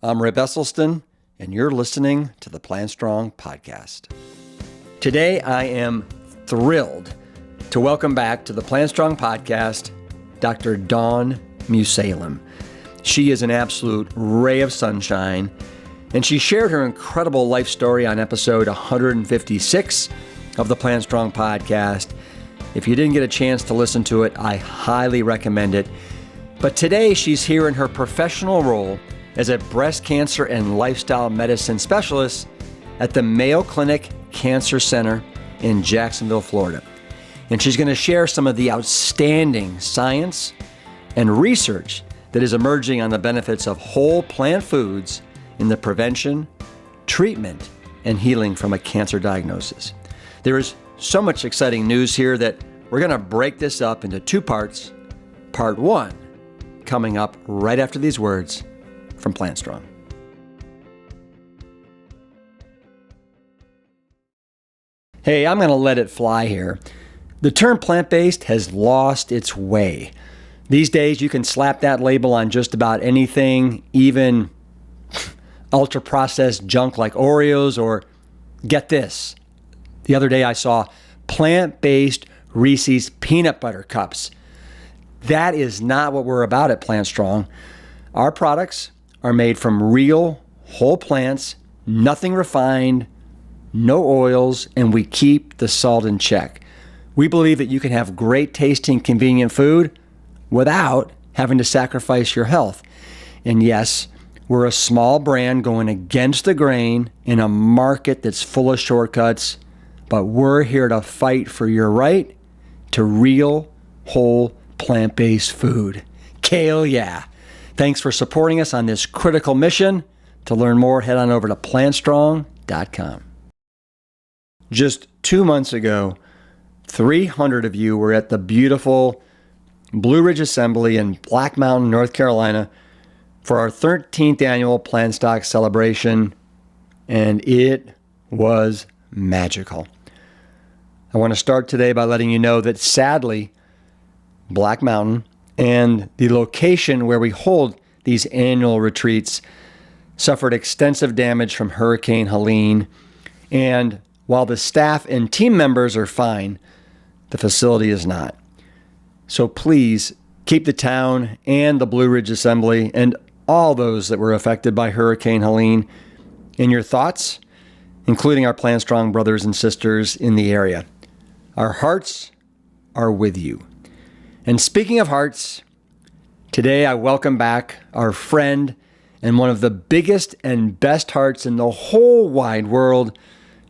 I'm Rip Esselstyn, and you're listening to the Plant Strong podcast. Today, I am thrilled to welcome back to the Plant Strong podcast, Dr. Dawn Mussallem. She is an absolute ray of sunshine, and she shared her incredible life story on episode 156 of the Plant Strong podcast. If you didn't get a chance to listen to it, I highly recommend it. But today, she's here in her professional role as a breast cancer and lifestyle medicine specialist at the Mayo Clinic Cancer Center in Jacksonville, Florida. And she's going to share some of the outstanding science and research that is emerging on the benefits of whole plant foods in the prevention, treatment, and healing from a cancer diagnosis. There is so much exciting news here that we're going to break this up into two parts. Part one, coming up right after these words from Plant Strong. Hey, I'm going to let it fly here. The term plant-based has lost its way. These days, you can slap that label on just about anything, even ultra-processed junk like Oreos, or get this. The other day, I saw plant-based Reese's peanut butter cups. That is not what we're about at Plant Strong. Our products are made from real, whole plants, nothing refined, no oils, and we keep the salt in check. We believe that you can have great tasting, convenient food without having to sacrifice your health. And yes, we're a small brand going against the grain in a market that's full of shortcuts, but we're here to fight for your right to real, whole, plant-based food. Kale, yeah. Thanks for supporting us on this critical mission. To learn more, head on over to plantstrong.com. Just 2 months ago, 300 of you were at the beautiful Blue Ridge Assembly in Black Mountain, North Carolina for our 13th annual Plant Stock celebration, and it was magical. I want to start today by letting you know that sadly, Black Mountain and the location where we hold these annual retreats suffered extensive damage from Hurricane Helene. And while the staff and team members are fine, the facility is not. So please keep the town and the Blue Ridge Assembly and all those that were affected by Hurricane Helene in your thoughts, including our Plant Strong brothers and sisters in the area. Our hearts are with you. And speaking of hearts, today I welcome back our friend and one of the biggest and best hearts in the whole wide world,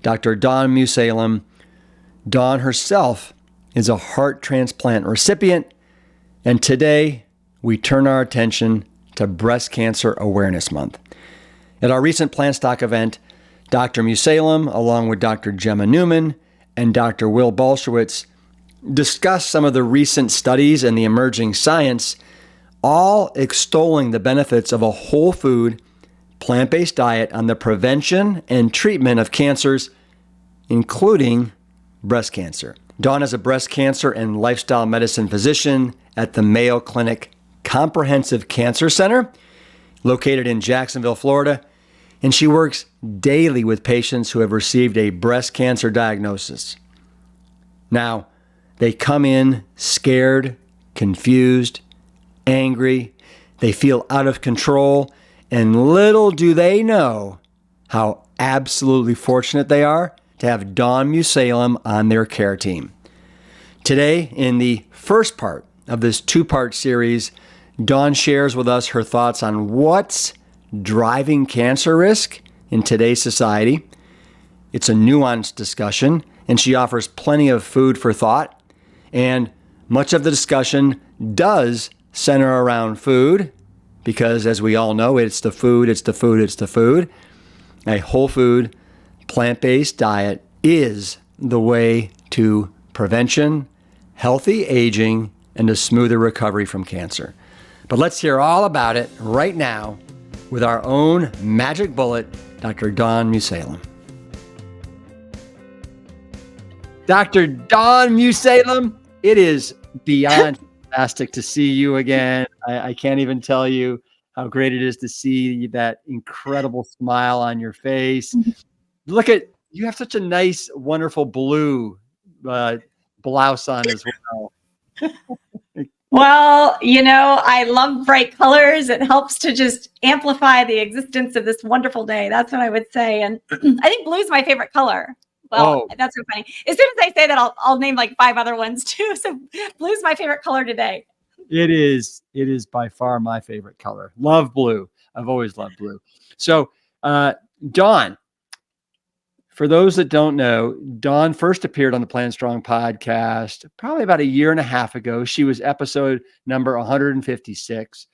Dr. Dawn Mussallem. Dawn herself is a heart transplant recipient, and today we turn our attention to Breast Cancer Awareness Month. At our recent Plant Stock event, Dr. Mussallem, along with Dr. Gemma Newman and Dr. Will Bolshewitz, discussed some of the recent studies and the emerging science, all extolling the benefits of a whole food, plant-based diet on the prevention and treatment of cancers, including breast cancer. Dawn is a breast cancer and lifestyle medicine physician at the Mayo Clinic Comprehensive Cancer Center, located in Jacksonville, Florida, and she works daily with patients who have received a breast cancer diagnosis. Now, they come in scared, confused, angry. They feel out of control, and little do they know how absolutely fortunate they are to have Dawn Mussallem on their care team. Today, in the first part of this two-part series, Dawn shares with us her thoughts on what's driving cancer risk in today's society. It's a nuanced discussion, and she offers plenty of food for thought. And much of the discussion does center around food because, as we all know, it's the food, it's the food, it's the food. A whole food, plant-based diet is the way to prevention, healthy aging, and a smoother recovery from cancer. But let's hear all about it right now with our own magic bullet, Dr. Dawn Mussallem. Dr. Dawn Mussallem, it is beyond fantastic to see you again. I can't even tell you how great it is to see that incredible smile on your face. Look at, you have such a nice, wonderful blue blouse on as well. Well, I love bright colors. It helps to just amplify the existence of this wonderful day. That's what I would say. And I think blue is my favorite color. Well, That's so funny. As soon as I say that, I'll name like 5 other ones too. So blue is my favorite color today. It is by far my favorite color. Love blue. I've always loved blue. So, Dawn, for those that don't know, Dawn first appeared on the Plant Strong podcast probably about a year and a half ago. She was episode number 156.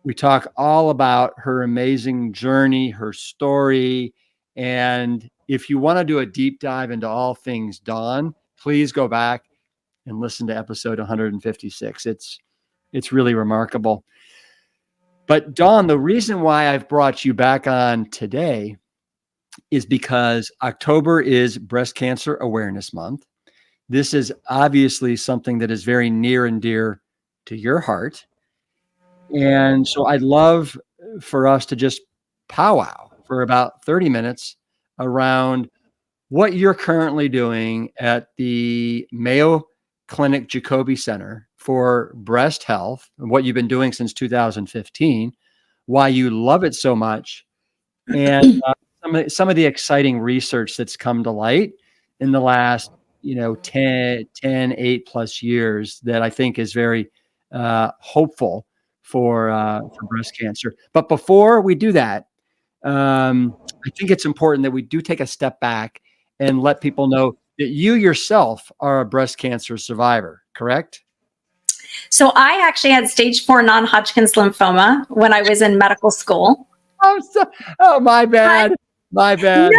We talk all about her amazing journey, her story. And if you want to do a deep dive into all things Dawn, please go back and listen to episode 156. It's really remarkable. But Dawn, the reason why I've brought you back on today is because October is Breast Cancer Awareness Month. This is obviously something that is very near and dear to your heart. And so I'd love for us to just powwow for about 30 minutes around what you're currently doing at the Mayo Clinic Jacoby Center for breast health, and what you've been doing since 2015, why you love it so much, and some of the exciting research that's come to light in the last 8 plus years that I think is very hopeful for breast cancer. But before we do that, I think it's important that we do take a step back and let people know that you yourself are a breast cancer survivor, correct? So I actually had stage 4 non-Hodgkin's lymphoma when I was in medical school. Oh, my bad. My bad.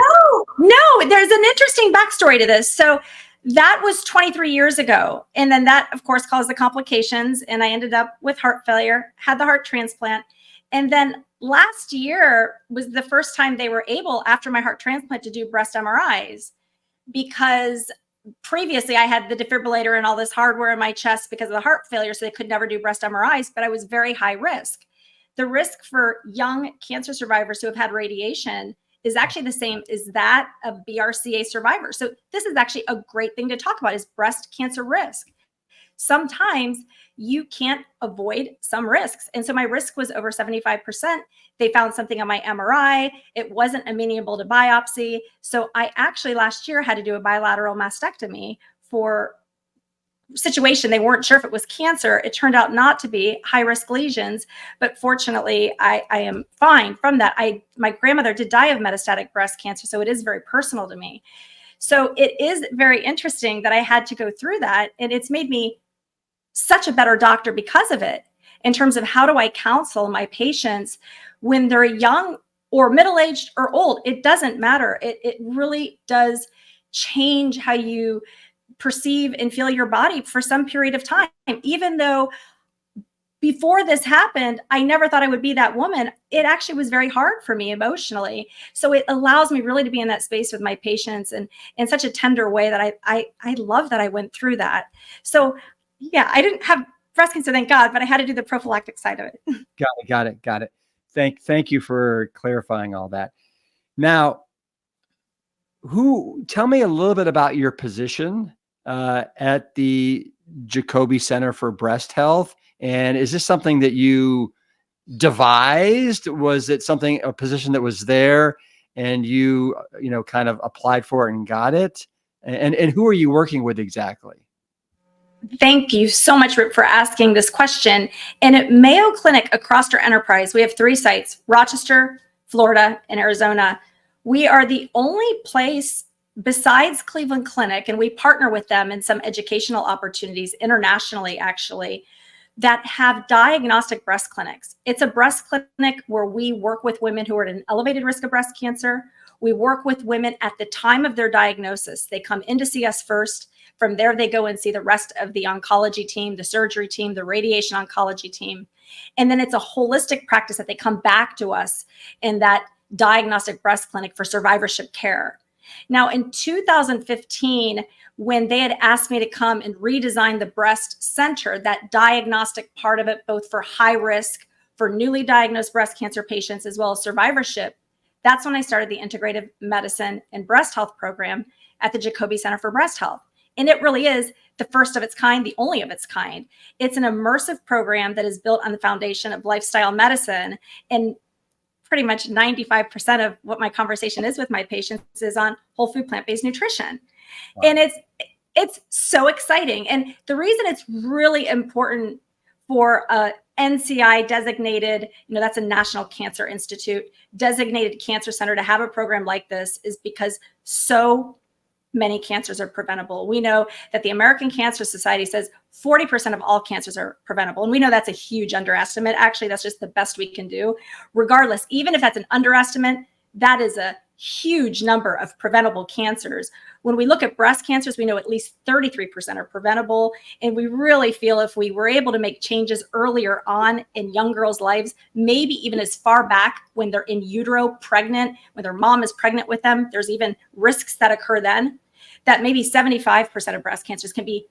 No, there's an interesting backstory to this. So that was 23 years ago. And then that, of course, caused the complications. And I ended up with heart failure, had the heart transplant. And then last year was the first time they were able, after my heart transplant, to do breast MRIs, because previously I had the defibrillator and all this hardware in my chest because of the heart failure. So they could never do breast MRIs, but I was very high risk. The risk for young cancer survivors who have had radiation is actually the same as that of BRCA survivors. So this is actually a great thing to talk about, is breast cancer risk. Sometimes you can't avoid some risks. And so my risk was over 75%. They found something on my MRI. It wasn't amenable to biopsy. So I actually last year had to do a bilateral mastectomy for situation. They weren't sure if it was cancer. It turned out not to be high risk lesions, but fortunately I am fine from that. My grandmother did die of metastatic breast cancer, so it is very personal to me. So it is very interesting that I had to go through that, and it's made me such a better doctor because of it, in terms of how do I counsel my patients when they're young or middle-aged or old. It doesn't matter. It really does change how you perceive and feel your body for some period of time. Even though before this happened, I never thought I would be that woman, it actually was very hard for me emotionally. So it allows me really to be in that space with my patients and in such a tender way that I love that I went through that. So yeah, I didn't have breast cancer, thank God, but I had to do the prophylactic side of it. Got it. Thank you for clarifying all that. Now, tell me a little bit about your position at the Jacoby Center for Breast Health. And is this something that you devised? Was it a position that was there and you kind of applied for it and got it? And who are you working with exactly? Thank you so much, Rip, for asking this question. And at Mayo Clinic across our enterprise, we have 3 sites: Rochester, Florida, and Arizona. We are the only place besides Cleveland Clinic, and we partner with them in some educational opportunities internationally, actually, that have diagnostic breast clinics. It's a breast clinic where we work with women who are at an elevated risk of breast cancer. We work with women at the time of their diagnosis. They come in to see us first. From there, they go and see the rest of the oncology team, the surgery team, the radiation oncology team. And then it's a holistic practice that they come back to us in that diagnostic breast clinic for survivorship care. Now, in 2015, when they had asked me to come and redesign the breast center, that diagnostic part of it, both for high risk, for newly diagnosed breast cancer patients, as well as survivorship, that's when I started the Integrative Medicine and Breast Health program at the Jacobi Center for Breast Health. And it really is the first of its kind, the only of its kind. It's an immersive program that is built on the foundation of lifestyle medicine. And pretty much 95% of what my conversation is with my patients is on whole food plant-based nutrition. Wow. And it's so exciting. And the reason it's really important for a NCI designated, that's a National Cancer Institute designated cancer center to have a program like this is because so many cancers are preventable. We know that the American Cancer Society says 40% of all cancers are preventable. And we know that's a huge underestimate. Actually, that's just the best we can do. Regardless, even if that's an underestimate, that is a huge number of preventable cancers. When we look at breast cancers, we know at least 33% are preventable. And we really feel if we were able to make changes earlier on in young girls' lives, maybe even as far back when they're in utero pregnant, when their mom is pregnant with them, there's even risks that occur then, that maybe 75% of breast cancers can be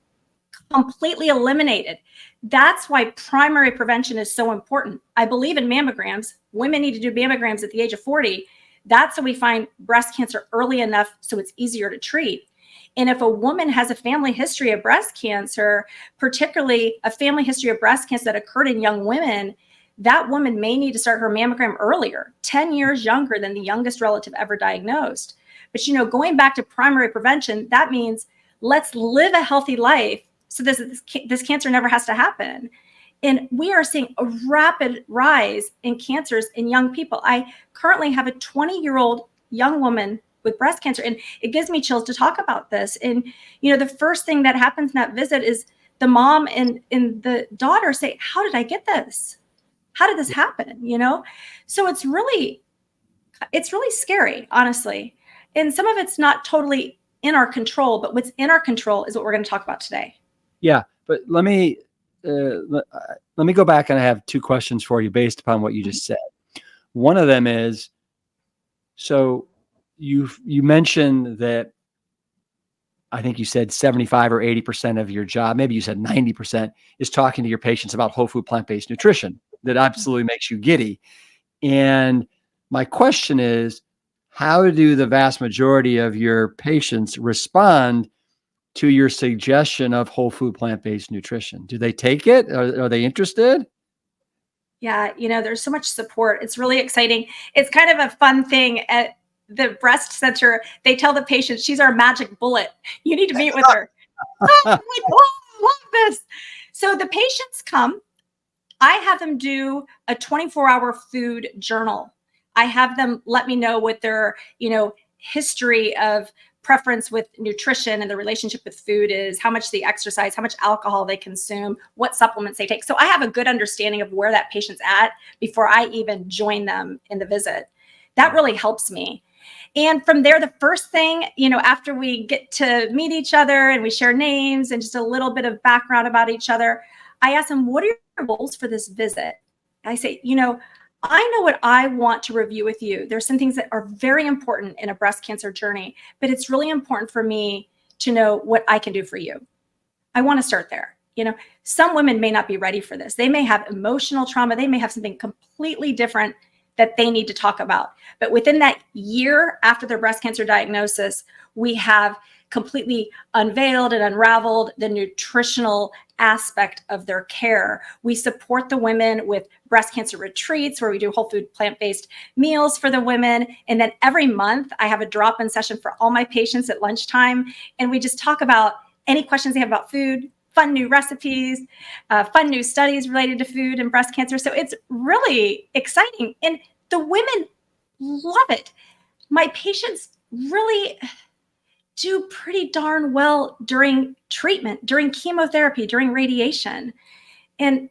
completely eliminated. That's why primary prevention is so important. I believe in mammograms. Women need to do mammograms at the age of 40. That's how we find breast cancer early enough so it's easier to treat. And if a woman has a family history of breast cancer, particularly a family history of breast cancer that occurred in young women, that woman may need to start her mammogram earlier, 10 years younger than the youngest relative ever diagnosed. But, going back to primary prevention, that means let's live a healthy life so this cancer never has to happen. And we are seeing a rapid rise in cancers in young people. I currently have a 20-year-old young woman with breast cancer, and it gives me chills to talk about this. And, the first thing that happens in that visit is the mom and the daughter say, how did I get this? How did this happen? So it's really scary, honestly. And some of it's not totally in our control, but what's in our control is what we're going to talk about today. Yeah, but let me go back, and I have two questions for you based upon what you just said. One of them is, so you mentioned that I think you said 75 or 80% of your job, maybe you said 90%, is talking to your patients about whole food plant-based nutrition. That absolutely makes you giddy. And my question is, how do the vast majority of your patients respond to your suggestion of whole food plant-based nutrition? Do they take it? Are they interested? Yeah, there's so much support. It's really exciting. It's kind of a fun thing at the breast center. They tell the patient, she's our magic bullet. You need to meet with her. Oh, I'm like, oh, I love this. So the patients come. I have them do a 24-hour food journal. I have them let me know what their, history of preference with nutrition and the relationship with food is, how much they exercise, how much alcohol they consume, what supplements they take. So I have a good understanding of where that patient's at before I even join them in the visit. That really helps me. And from there, the first thing, after we get to meet each other and we share names and just a little bit of background about each other, I ask them, what are your goals for this visit? I say, I know what I want to review with you. There's some things that are very important in a breast cancer journey, but it's really important for me to know what I can do for you. I want to start there. Some women may not be ready for this. They may have emotional trauma. They may have something completely different that they need to talk about. But within that year after their breast cancer diagnosis, we have completely unveiled and unraveled the nutritional aspect of their care. We support the women with breast cancer retreats where we do whole food plant-based meals for the women. And then every month I have a drop-in session for all my patients at lunchtime. And we just talk about any questions they have about food, fun new recipes, fun new studies related to food and breast cancer. So it's really exciting. And the women love it. My patients really do pretty darn well during treatment, during chemotherapy, during radiation. And,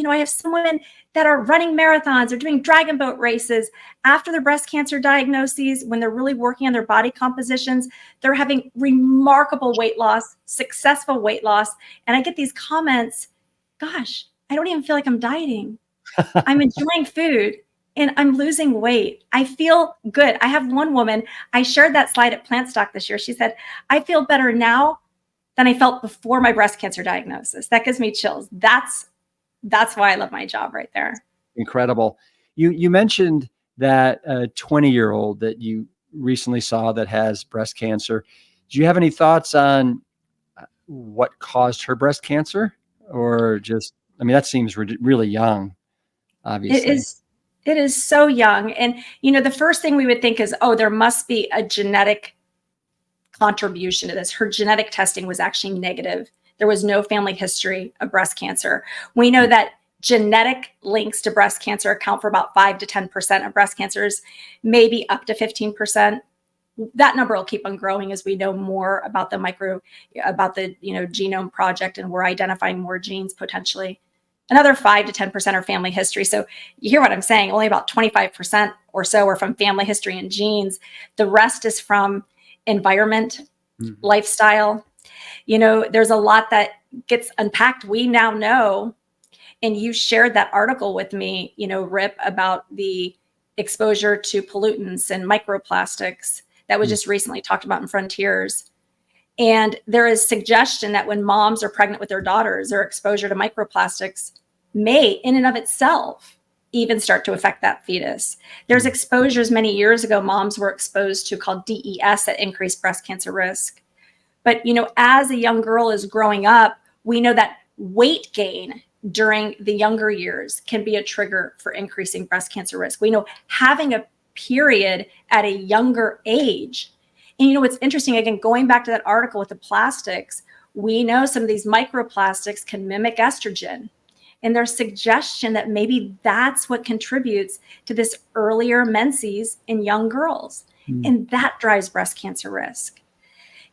I have some women that are running marathons or doing dragon boat races after their breast cancer diagnoses. When they're really working on their body compositions, they're having remarkable weight loss, successful weight loss. And I get these comments, gosh, I don't even feel like I'm dieting. I'm enjoying food and I'm losing weight. I feel good. I have one woman, I shared that slide at Plant Stock this year. She said, I feel better now than I felt before my breast cancer diagnosis. That gives me chills. That's why I love my job right there. incredible. You mentioned that 20-year-old that you recently saw that has breast cancer. Do you have any thoughts on what caused her breast cancer, or just, I mean, that seems really young, It obviously. is it is so young. And the first thing we would think is, oh, there must be a genetic contribution to this. Her genetic testing was actually negative. There was no family history of breast cancer. We know that genetic links to breast cancer account for about 5 to 10% of breast cancers, maybe up to 15%. That number will keep on growing as we know more about the genome project, and we're identifying more genes potentially. Another 5 to 10% are family history. So you hear what I'm saying, only about 25% or so are from family history and genes. The rest is from environment, lifestyle. There's a lot that gets unpacked. We now know, and you shared that article with me, Rip, about the exposure to pollutants and microplastics that was just recently talked about in Frontiers. And there is suggestion that when moms are pregnant with their daughters, their exposure to microplastics may, in and of itself, even start to affect that fetus. There's exposures many years ago moms were exposed to called DES that increased breast cancer risk. But, as a young girl is growing up, we know that weight gain during the younger years can be a trigger for increasing breast cancer risk. We know having a period at a younger age. And what's interesting, again, going back to that article with the plastics, we know some of these microplastics can mimic estrogen. And there's suggestion that maybe that's what contributes to this earlier menses in young girls. And that drives breast cancer risk.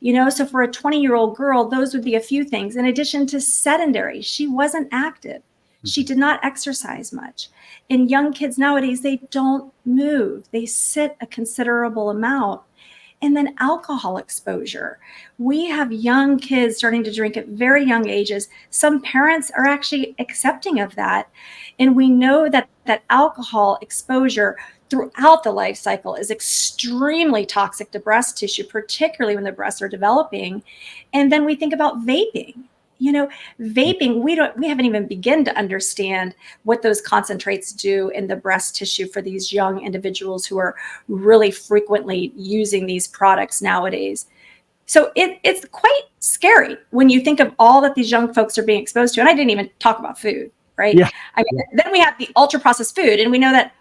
So for a 20-year-old girl, those would be a few things. In addition to sedentary, she wasn't active. She did not exercise much. And young kids nowadays, they don't move. They sit a considerable amount. And then alcohol exposure. We have young kids starting to drink at very young ages. Some parents are actually accepting of that. And we know that alcohol exposure throughout the life cycle is extremely toxic to breast tissue, particularly when the breasts are developing. And then we think about vaping. Vaping, we haven't even begun to understand what those concentrates do in the breast tissue for these young individuals who are really frequently using these products nowadays. So it's quite scary when you think of all that these young folks are being exposed to. And I didn't even talk about food, right? Yeah. Then we have the ultra processed food, and we know that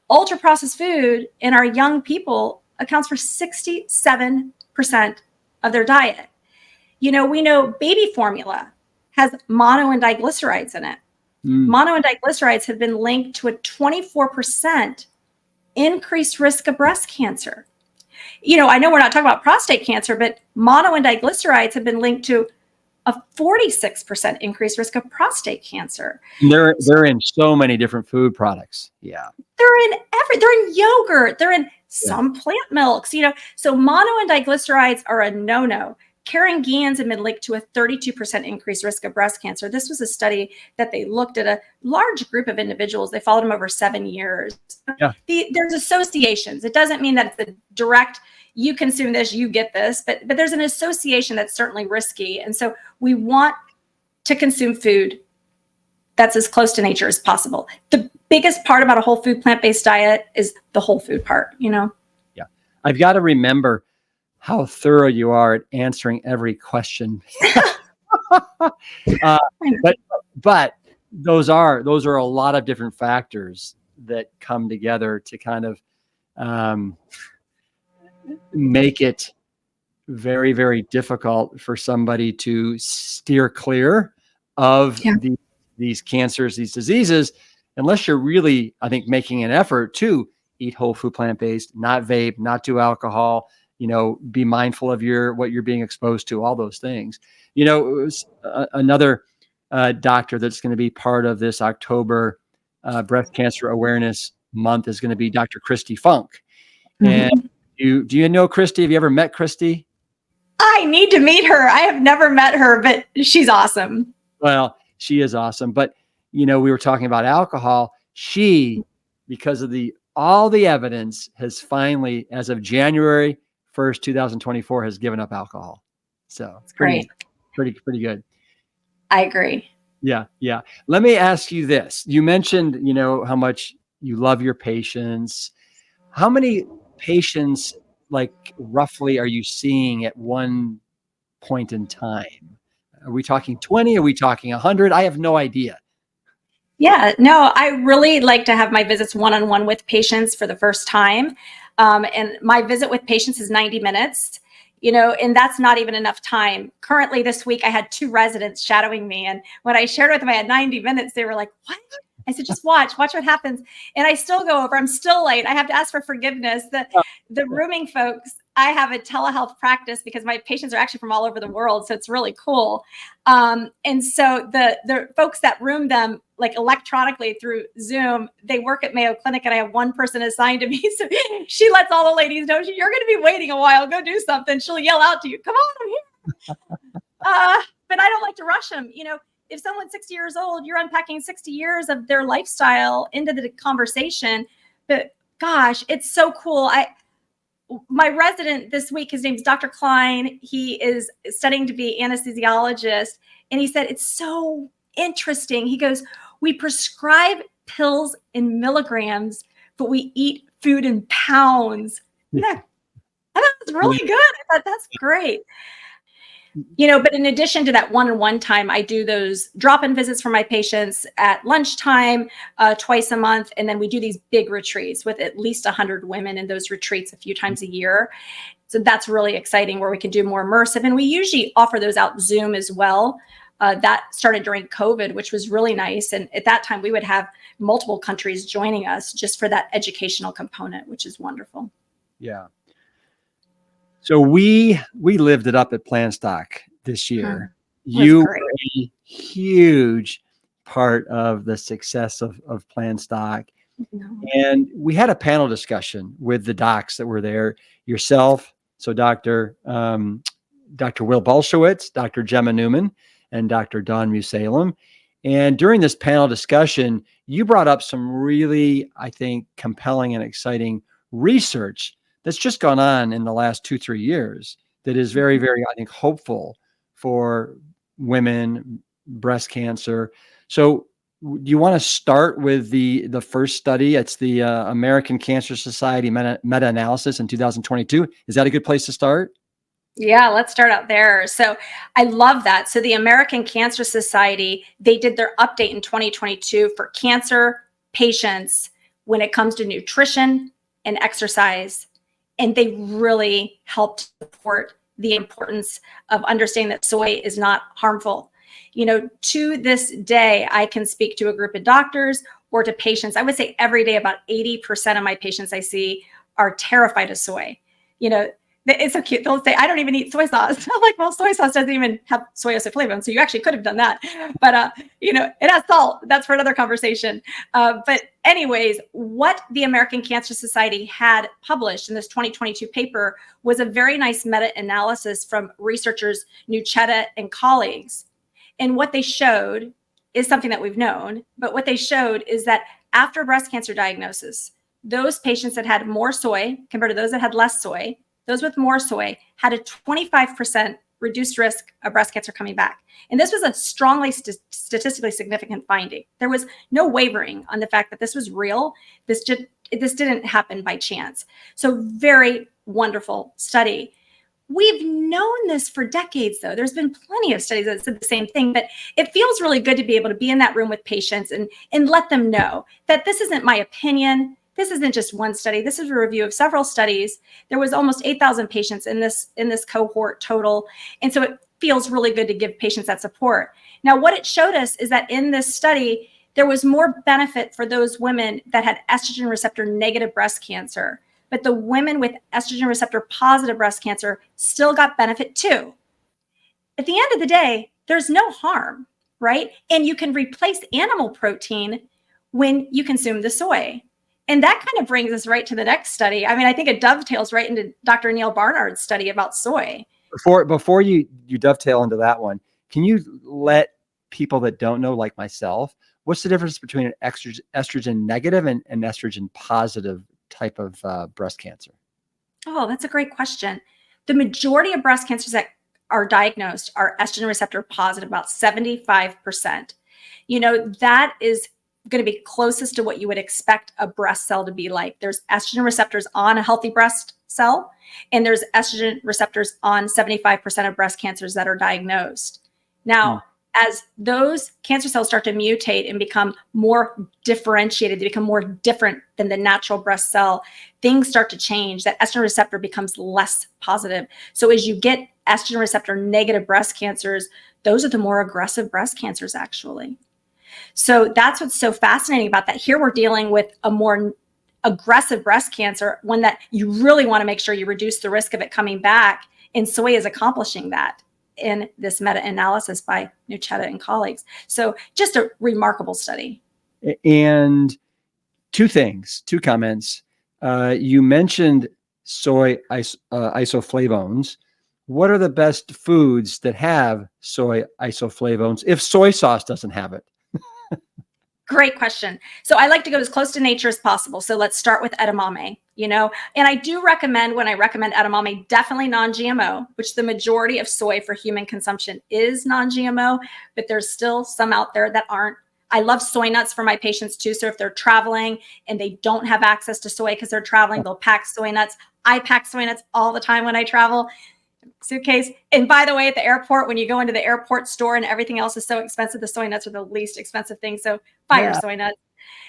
ultra processed food in our young people accounts for 67% of their diet. We know baby formula has mono and diglycerides in it. Mono and diglycerides have been linked to a 24% increased risk of breast cancer. I know we're not talking about prostate cancer, but mono and diglycerides have been linked to a 46% increased risk of prostate cancer. They're in so many different food products. Yeah. They're in yogurt. They're in some plant milks, So mono and diglycerides are a no-no. Caringins have been linked to a 32% increased risk of breast cancer. This was a study that they looked at a large group of individuals. They followed them over 7 years. Yeah. There's associations. It doesn't mean that it's a direct, you consume this, you get this, but there's an association that's certainly risky. And so we want to consume food that's as close to nature as possible. The biggest part about a whole food plant-based diet is the whole food part, Yeah. I've got to remember how thorough you are at answering every question. But those are a lot of different factors that come together to kind of make it very, very difficult for somebody to steer clear of these cancers, these diseases, unless you're really, I think, making an effort to eat whole food, plant-based, not vape, not do alcohol, be mindful of what you're being exposed to, all those things. It was another doctor that's going to be part of this October Breast Cancer Awareness Month is going to be Dr. Christy Funk. And do you know Christy? Have you ever met Christy? I need to meet her. I have never met her, but she's awesome. Well, she is awesome. But, we were talking about alcohol. She, because of all the evidence, has finally, as of January 1st, 2024, has given up alcohol. So it's pretty good. I agree. Yeah, yeah. Let me ask you this. You mentioned, how much you love your patients. How many patients, like, roughly are you seeing at one point in time? Are we talking 20? Are we talking 100? I have no idea. Yeah, no, I really like to have my visits one-on-one with patients for the first time. And my visit with patients is 90 minutes, and that's not even enough time. Currently this week, I had 2 residents shadowing me. And when I shared with them I had 90 minutes, they were like, what? I said, just watch what happens. And I still go over, I'm still late. I have to ask for forgiveness. The rooming folks, I have a telehealth practice because my patients are actually from all over the world. So it's really cool. And so the folks that room them like electronically through Zoom, they work at Mayo Clinic, and I have one person assigned to me. So she lets all the ladies know, you're going to be waiting a while. Go do something. She'll yell out to you, come on, I'm here. But I don't like to rush them. If someone's 60 years old, you're unpacking 60 years of their lifestyle into the conversation. But gosh, it's so cool. My resident this week, his name's Dr. Klein. He is studying to be anesthesiologist. And he said, it's so interesting. He goes, we prescribe pills in milligrams, but we eat food in pounds. Yeah. I thought it was really good. I thought that's great. But in addition to that one-on-one time, I do those drop-in visits for my patients at lunchtime, twice a month. And then we do these big retreats with at least 100 women in those retreats a few times a year. So that's really exciting, where we can do more immersive. And we usually offer those out Zoom as well. That started during COVID, which was really nice. And at that time, we would have multiple countries joining us just for that educational component, which is wonderful. Yeah. So we lived it up at Planstock this year. You were a huge part of the success of Planstock. And we had a panel discussion with the docs that were there, yourself. So Dr. Will Bolshewitz, Dr. Gemma Newman, and Dr. Dawn Mussallem. And during this panel discussion, you brought up some really, I think, compelling and exciting research that's just gone on in the last 2-3 years that is very, very, I think, hopeful for women, breast cancer. So do you want to start with the first study? It's the American Cancer Society meta-analysis in 2022. Is that a good place to start? Yeah, let's start out there. So I love that. So the American Cancer Society, they did their update in 2022 for cancer patients when it comes to nutrition and exercise. And they really helped support the importance of understanding that soy is not harmful. To this day, I can speak to a group of doctors or to patients. I would say every day, about 80% of my patients I see are terrified of soy. It's so cute. They'll say, I don't even eat soy sauce. I'm like, well, soy sauce doesn't even have soy isoflavone. So you actually could have done that. But, it has salt. That's for another conversation. But anyways, what the American Cancer Society had published in this 2022 paper was a very nice meta-analysis from researchers Nuchetta and colleagues. And what they showed is something that we've known. But what they showed is that after breast cancer diagnosis, those patients that had more soy compared to those that had less soy, those with more soy had a 25% reduced risk of breast cancer coming back. And this was a strongly statistically significant finding. There was no wavering on the fact that this was real. This didn't happen by chance. So very wonderful study. We've known this for decades, though. There's been plenty of studies that said the same thing, but it feels really good to be able to be in that room with patients and let them know that this isn't my opinion. This isn't just one study. This is a review of several studies. There was almost 8,000 patients in this cohort total. And so it feels really good to give patients that support. Now, what it showed us is that in this study, there was more benefit for those women that had estrogen receptor negative breast cancer. But the women with estrogen receptor positive breast cancer still got benefit too. At the end of the day, there's no harm, right? And you can replace animal protein when you consume the soy. And that kind of brings us right to the next study. I mean, I think it dovetails right into Dr. Neil Barnard's study about soy. Before you dovetail into that one, can you let people that don't know, like myself, what's the difference between an estrogen negative and estrogen positive type of breast cancer? Oh, that's a great question. The majority of breast cancers that are diagnosed are estrogen receptor positive, about 75%. that is going to be closest to what you would expect a breast cell to be like. There's estrogen receptors on a healthy breast cell, and there's estrogen receptors on 75% of breast cancers that are diagnosed. Now, as those cancer cells start to mutate and become more differentiated, they become more different than the natural breast cell, things start to change. That estrogen receptor becomes less positive. So as you get estrogen receptor negative breast cancers, those are the more aggressive breast cancers, actually. So that's what's so fascinating about that. Here we're dealing with a more aggressive breast cancer, one that you really want to make sure you reduce the risk of it coming back. And soy is accomplishing that in this meta-analysis by Nuchetta and colleagues. So just a remarkable study. And two comments. You mentioned soy isoflavones. What are the best foods that have soy isoflavones if soy sauce doesn't have it? Great question. So I like to go as close to nature as possible. So let's start with edamame, and I do recommend, when I recommend edamame, definitely non-GMO, which the majority of soy for human consumption is non-GMO, but there's still some out there that aren't. I love soy nuts for my patients too. So if they're traveling and they don't have access to soy because they're traveling, they'll pack soy nuts. I pack soy nuts all the time when I travel. Suitcase. And by the way, at the airport, when you go into the airport store and everything else is so expensive, the soy nuts are the least expensive thing. So buy your soy nuts.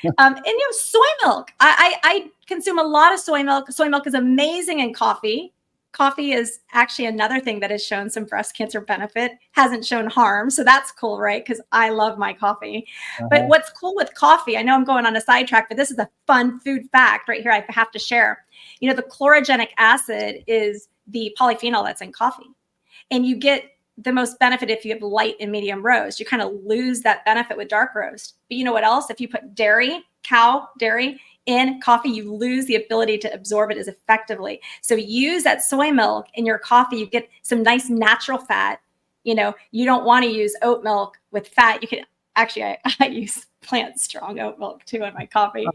And soy milk. I consume a lot of soy milk. Soy milk is amazing in coffee. Coffee is actually another thing that has shown some breast cancer benefit, hasn't shown harm. So that's cool, right? Because I love my coffee. But what's cool with coffee, I know I'm going on a sidetrack, but this is a fun food fact right here I have to share. The chlorogenic acid is the polyphenol that's in coffee. And you get the most benefit if you have light and medium roast. You kind of lose that benefit with dark roast. But you know what else? If you put cow dairy in coffee, you lose the ability to absorb it as effectively. So use that soy milk in your coffee. You get some nice natural fat. You don't want to use oat milk with fat. You can actually, I use plant strong oat milk too in my coffee.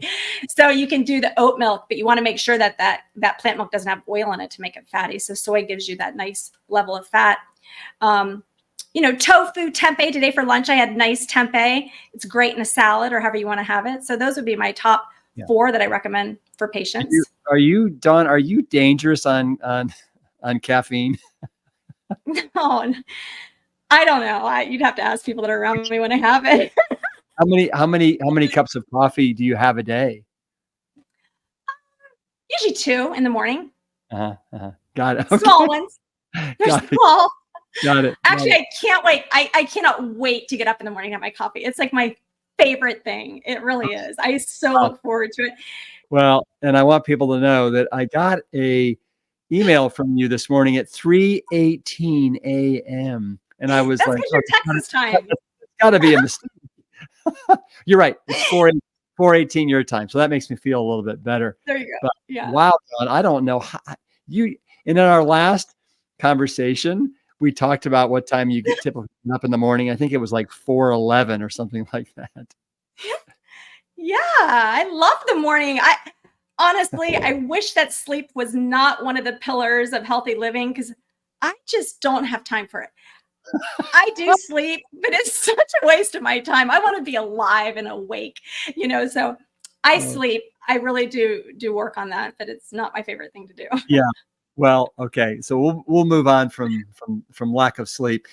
So you can do the oat milk, but you want to make sure that plant milk doesn't have oil in it to make it fatty. So soy gives you that nice level of fat. Tofu, tempeh. Today for lunch, I had nice tempeh. It's great in a salad or however you want to have it. So those would be my top 4 that I recommend for patients. Are you dangerous on caffeine? No, I don't know. You'd have to ask people that are around me when I have it. How many cups of coffee do you have a day? Usually 2 in the morning. Got it. Small ones. They're small. Got it. Actually, I can't wait. I cannot wait to get up in the morning and have my coffee. It's like my favorite thing. It really is. I so look forward to it. Well, and I want people to know that I got a email from you this morning at 3:18 a.m. And I was like, your Texas time. It's got to be a mistake. You're right. It's 4:18 your time. So that makes me feel a little bit better. There you go. But, yeah. Wow, Dawn, I don't know how and in our last conversation, we talked about what time you get typically up in the morning. I think it was like 4:11 or something like that. Yeah, I love the morning. Honestly, I wish that sleep was not one of the pillars of healthy living because I just don't have time for it. I do sleep, but it's such a waste of my time. I want to be alive and awake, so I sleep. I really do work on that, but it's not my favorite thing to do. Yeah. Well, okay. So we'll move on from lack of sleep.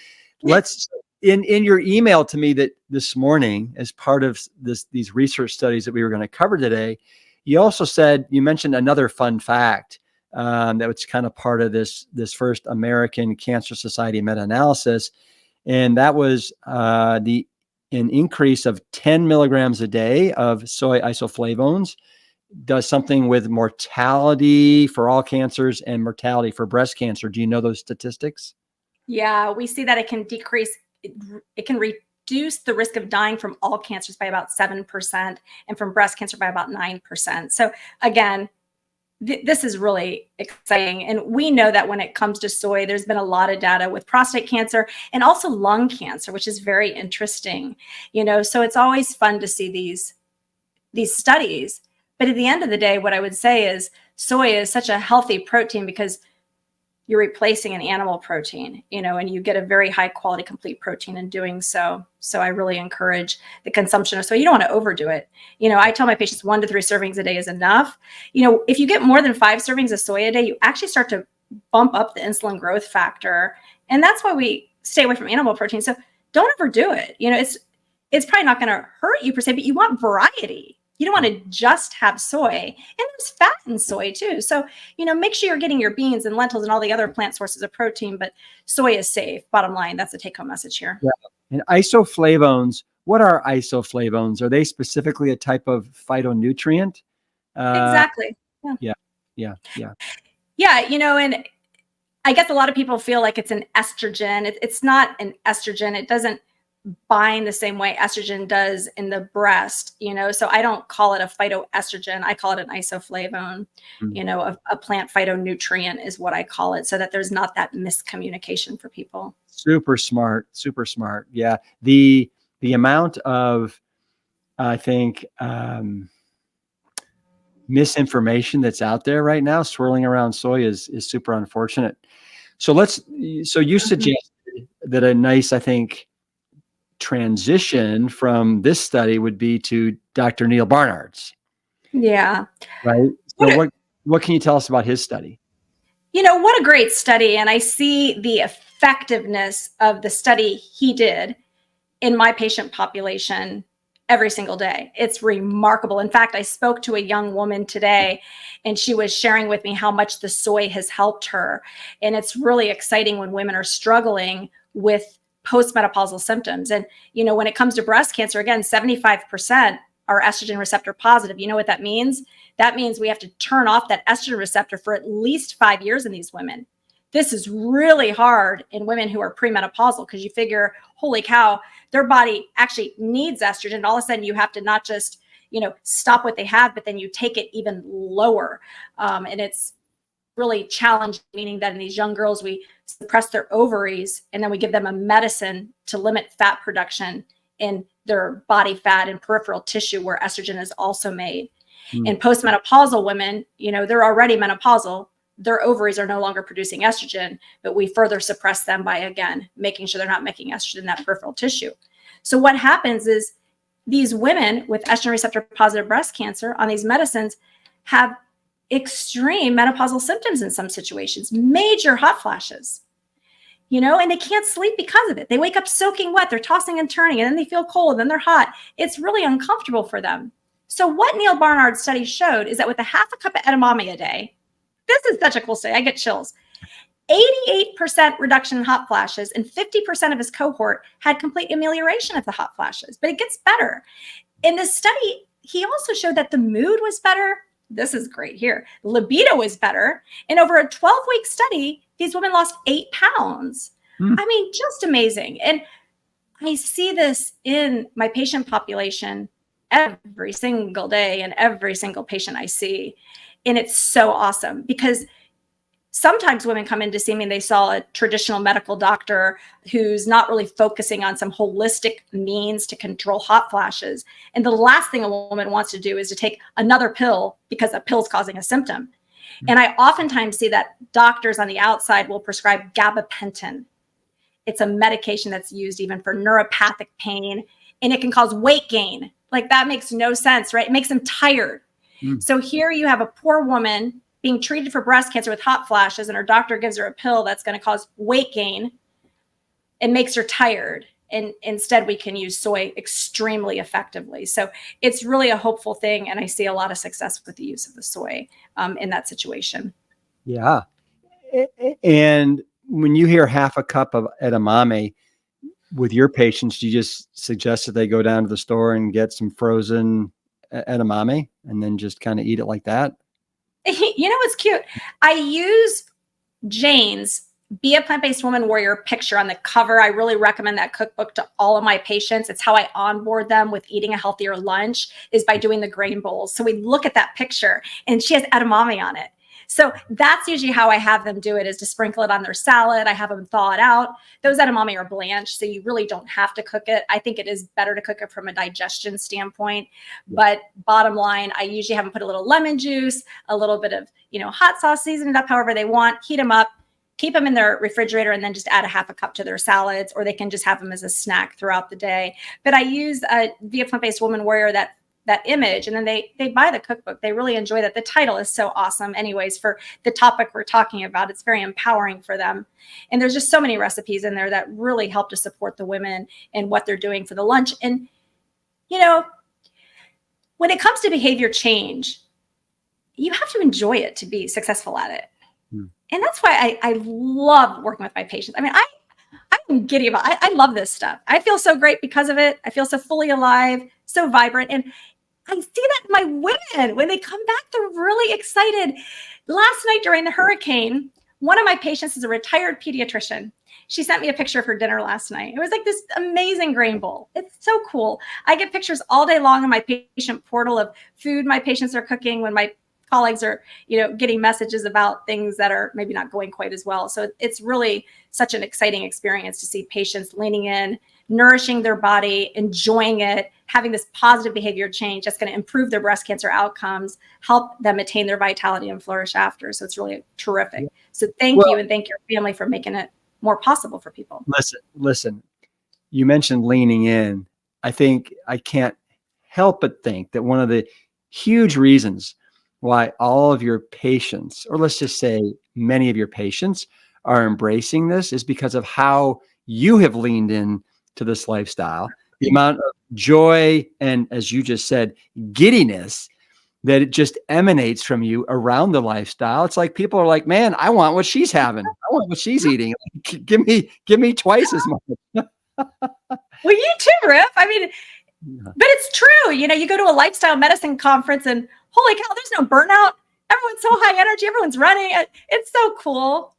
Let's in your email to me that this morning, as part of these research studies that we were going to cover today, you also said, you mentioned another fun fact that was kind of part of this first American Cancer Society meta-analysis, and that was an increase of 10 milligrams a day of soy isoflavones does something with mortality for all cancers and mortality for breast cancer. Do you know those statistics? Yeah, we see that it can decrease. It can reduce the risk of dying from all cancers by about 7% and from breast cancer by about 9%. So again, this is really exciting. And we know that when it comes to soy, there's been a lot of data with prostate cancer and also lung cancer, which is very interesting. So it's always fun to see these studies. But at the end of the day, what I would say is soy is such a healthy protein because you're replacing an animal protein, and you get a very high quality, complete protein in doing so. So I really encourage the consumption of soy. You don't want to overdo it. I tell my patients 1 to 3 servings a day is enough. If you get more than 5 servings of soy a day, you actually start to bump up the insulin growth factor. And that's why we stay away from animal protein. So don't overdo it. It's probably not going to hurt you per se, but you want variety. You don't want to just have soy, and there's fat in soy too. So, make sure you're getting your beans and lentils and all the other plant sources of protein, but soy is safe. Bottom line, that's the take home message here. Yeah. And isoflavones, what are isoflavones? Are they specifically a type of phytonutrient? Exactly. Yeah. And I guess a lot of people feel like it's an estrogen. It's not an estrogen. It doesn't bind the same way estrogen does in the breast, so I don't call it a phytoestrogen. I call it an isoflavone. A plant phytonutrient is what I call it, so that there's not that miscommunication for people. Super smart. Yeah. The amount of, I think, misinformation that's out there right now swirling around soy is super unfortunate. So you suggested that a nice, I think, transition from this study would be to Dr. Neil Barnard's. Yeah. Right. So what can you tell us about his study? What a great study. And I see the effectiveness of the study he did in my patient population every single day. It's remarkable. In fact, I spoke to a young woman today, and she was sharing with me how much the soy has helped her. And it's really exciting when women are struggling with postmenopausal symptoms. And, when it comes to breast cancer, again, 75% are estrogen receptor positive. You know what that means? That means we have to turn off that estrogen receptor for at least 5 years in these women. This is really hard in women who are premenopausal, because you figure, holy cow, their body actually needs estrogen. All of a sudden you have to not just, stop what they have, but then you take it even lower. And it's really challenging, meaning that in these young girls, we suppress their ovaries, and then we give them a medicine to limit fat production in their body fat and peripheral tissue where estrogen is also made. In postmenopausal women, they're already menopausal. Their ovaries are no longer producing estrogen, but we further suppress them by, again, making sure they're not making estrogen in that peripheral tissue. So what happens is these women with estrogen receptor positive breast cancer on these medicines have extreme menopausal symptoms in some situations, major hot flashes, and they can't sleep because of it. They wake up soaking wet, they're tossing and turning, and then they feel cold, then they're hot. It's really uncomfortable for them. So what Neil Barnard's study showed is that with a half a cup of edamame a day, this is such a cool study, I get chills, 88% reduction in hot flashes, and 50% of his cohort had complete amelioration of the hot flashes. But it gets better. In this study, he also showed that the mood was better. This is great here. Libido was better. And over a 12-week study, these women lost 8 pounds. I mean, just amazing. And I see this in my patient population every single day and every single patient I see. And it's so awesome, because sometimes women come in to see me and they saw a traditional medical doctor who's not really focusing on some holistic means to control hot flashes. And the last thing a woman wants to do is to take another pill because a pill's causing a symptom. And I oftentimes see that doctors on the outside will prescribe gabapentin. It's a medication that's used even for neuropathic pain, and it can cause weight gain. Like, that makes no sense, right? It makes them tired. So here you have a poor woman being treated for breast cancer with hot flashes, and her doctor gives her a pill that's going to cause weight gain and makes her tired. And instead, we can use soy extremely effectively. So it's really a hopeful thing. And I see a lot of success with the use of the soy in that situation. Yeah. And when you hear half a cup of edamame with your patients, you just suggest that they go down to the store and get some frozen edamame and then just kind of eat it like that? What's cute? I use Jane's Be a Plant-Based Woman Warrior picture on the cover. I really recommend that cookbook to all of my patients. It's how I onboard them with eating a healthier lunch, is by doing the grain bowls. So we look at that picture, and she has edamame on it. So that's usually how I have them do it, is to sprinkle it on their salad. I have them thaw it out. Those edamame are blanched, so you really don't have to cook it. I think it is better to cook it from a digestion standpoint. But bottom line, I usually have them put a little lemon juice, a little bit of, hot sauce, season it up however they want, heat them up, keep them in their refrigerator and then just add a half a cup to their salads, or they can just have them as a snack throughout the day. But I use Be a Plant-Based Woman Warrior, that image, and then they buy the cookbook. They really enjoy that. The title is so awesome anyways for the topic we're talking about. It's very empowering for them. And there's just so many recipes in there that really help to support the women and what they're doing for the lunch. And, you know, when it comes to behavior change, you have to enjoy it to be successful at it. And that's why I love working with my patients. I mean, I'm giddy about it. I love this stuff. I feel so great because of it. I feel so fully alive, so vibrant. And I see that in my women. When they come back, they're really excited. Last night during the hurricane, one of my patients is a retired pediatrician. She sent me a picture of her dinner last night. It was like this amazing grain bowl. It's so cool. I get pictures all day long in my patient portal of food my patients are cooking when my colleagues are, getting messages about things that are maybe not going quite as well. So it's really such an exciting experience to see patients leaning in, nourishing their body, enjoying it, having this positive behavior change that's going to improve their breast cancer outcomes, help them attain their vitality and flourish after. So it's really terrific. So thank you, and thank your family for making it more possible for people. Listen, you mentioned leaning in. I think I can't help but think that one of the huge reasons why all of your patients, or let's just say many of your patients, are embracing this is because of how you have leaned in to this lifestyle, the amount of joy and, as you just said, giddiness that it just emanates from you around the lifestyle. It's like people are like, man, I want what she's having. I want what she's eating. Give me twice as much. Well, you too, Riff. I mean, but it's true. You go to a lifestyle medicine conference and holy cow, there's no burnout. Everyone's so high energy. Everyone's running. It's so cool.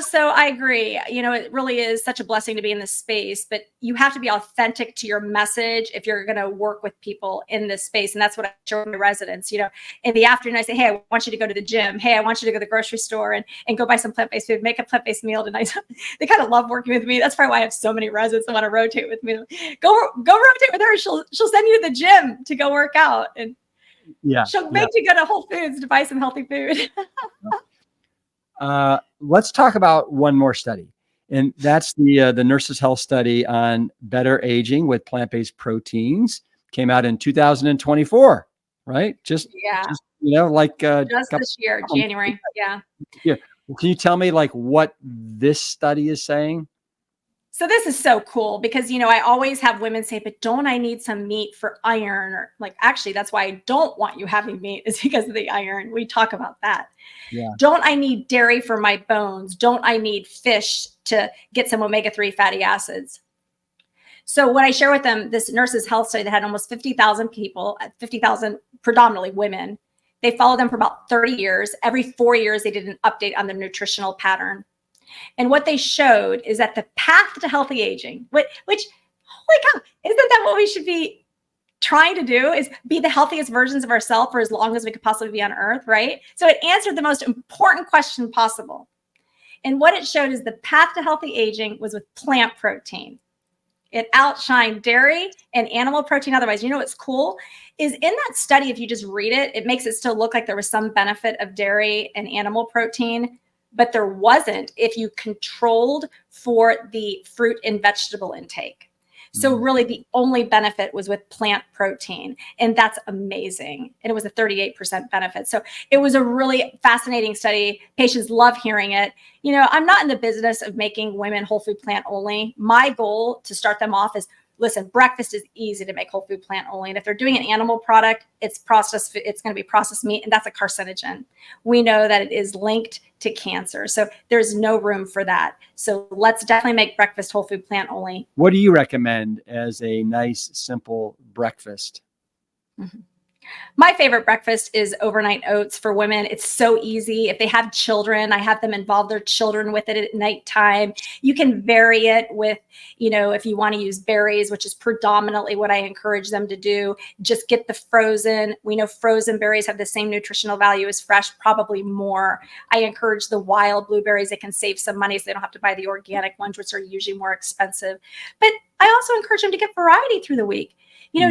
So I agree. It really is such a blessing to be in this space, but you have to be authentic to your message if you're going to work with people in this space. And that's what I show my residents. In the afternoon, I say, hey, I want you to go to the gym. Hey, I want you to go to the grocery store and go buy some plant-based food, make a plant-based meal tonight. They kind of love working with me. That's probably why I have so many residents that want to rotate with me. Go rotate with her. She'll send you to the gym to go work out. And she'll make you go to Whole Foods to buy some healthy food. Let's talk about one more study, and that's the Nurses Health study on better aging with plant-based proteins. Came out in 2024, right? Just this year, January. Yeah. Can you tell me what this study is saying? So this is so cool because, I always have women say, but don't I need some meat for iron? Or actually, that's why I don't want you having meat is because of the iron. We talk about that. Yeah. Don't I need dairy for my bones? Don't I need fish to get some omega-3 fatty acids? So what I share with them, this Nurses Health study that had almost 50,000 people, 50,000 predominantly women, they followed them for about 30 years. Every 4 years, they did an update on their nutritional pattern. And what they showed is that the path to healthy aging, which holy cow, isn't that what we should be trying to do, is be the healthiest versions of ourselves for as long as we could possibly be on earth, right? So it answered the most important question possible. And what it showed is the path to healthy aging was with plant protein. It outshined dairy and animal protein. Otherwise, what's cool is in that study, if you just read it, it makes it still look like there was some benefit of dairy and animal protein, but there wasn't if you controlled for the fruit and vegetable intake. So really the only benefit was with plant protein, and that's amazing. And it was a 38% benefit. So it was a really fascinating study. Patients love hearing it. I'm not in the business of making women whole food plant only. My goal to start them off is, listen, breakfast is easy to make whole food plant only. And if they're doing an animal product, it's processed, it's going to be processed meat, and that's a carcinogen. We know that it is linked to cancer. So there's no room for that. So let's definitely make breakfast whole food plant only. What do you recommend as a nice, simple breakfast? Mm-hmm. My favorite breakfast is overnight oats for women. It's so easy. If they have children, I have them involve their children with it at nighttime. You can vary it with, if you want to use berries, which is predominantly what I encourage them to do, just get the frozen. We know frozen berries have the same nutritional value as fresh, probably more. I encourage the wild blueberries. It can save some money so they don't have to buy the organic ones, which are usually more expensive. But I also encourage them to get variety through the week.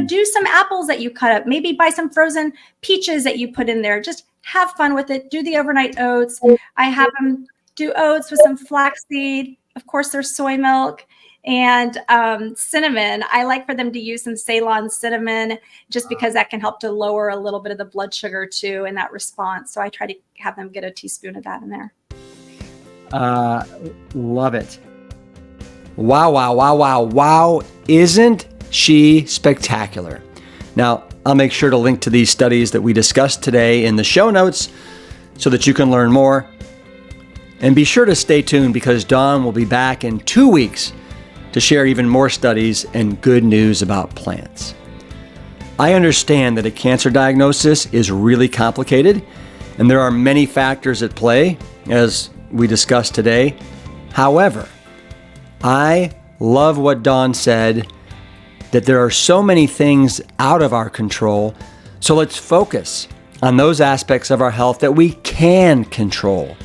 Do some apples that you cut up, maybe buy some frozen peaches that you put in there. Just have fun with it. Do the overnight oats. I have them do oats with some flaxseed. Of course, there's soy milk and cinnamon. I like for them to use some Ceylon cinnamon just because that can help to lower a little bit of the blood sugar too in that response. So I try to have them get a teaspoon of that in there. Love it. Wow, wow, wow, wow, wow. Isn't she spectacular? Now, I'll make sure to link to these studies that we discussed today in the show notes so that you can learn more. And be sure to stay tuned because Dawn will be back in 2 weeks to share even more studies and good news about plants. I understand that a cancer diagnosis is really complicated and there are many factors at play, as we discussed today. However, I love what Dawn said, that there are so many things out of our control. So let's focus on those aspects of our health that we can control.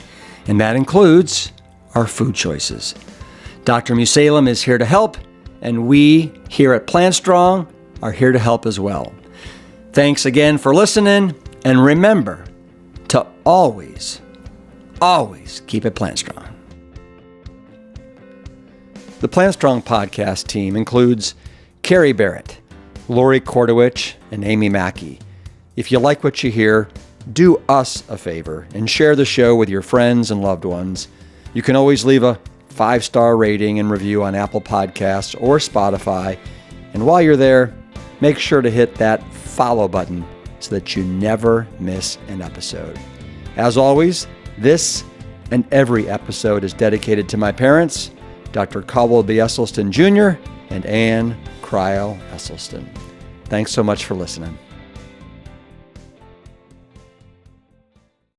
And that includes our food choices. Dr. Mussallem is here to help, and we here at Plant Strong are here to help as well. Thanks again for listening, and remember to always, always keep it Plant Strong. The Plant Strong podcast team includes Carrie Barrett, Lori Kordowich, and Amy Mackey. If you like what you hear, do us a favor and share the show with your friends and loved ones. You can always leave a 5-star rating and review on Apple Podcasts or Spotify. And while you're there, make sure to hit that follow button so that you never miss an episode. As always, this and every episode is dedicated to my parents, Dr. Caldwell B. Esselstyn Jr. and Ann Cryle Esselstyn. Thanks so much for listening.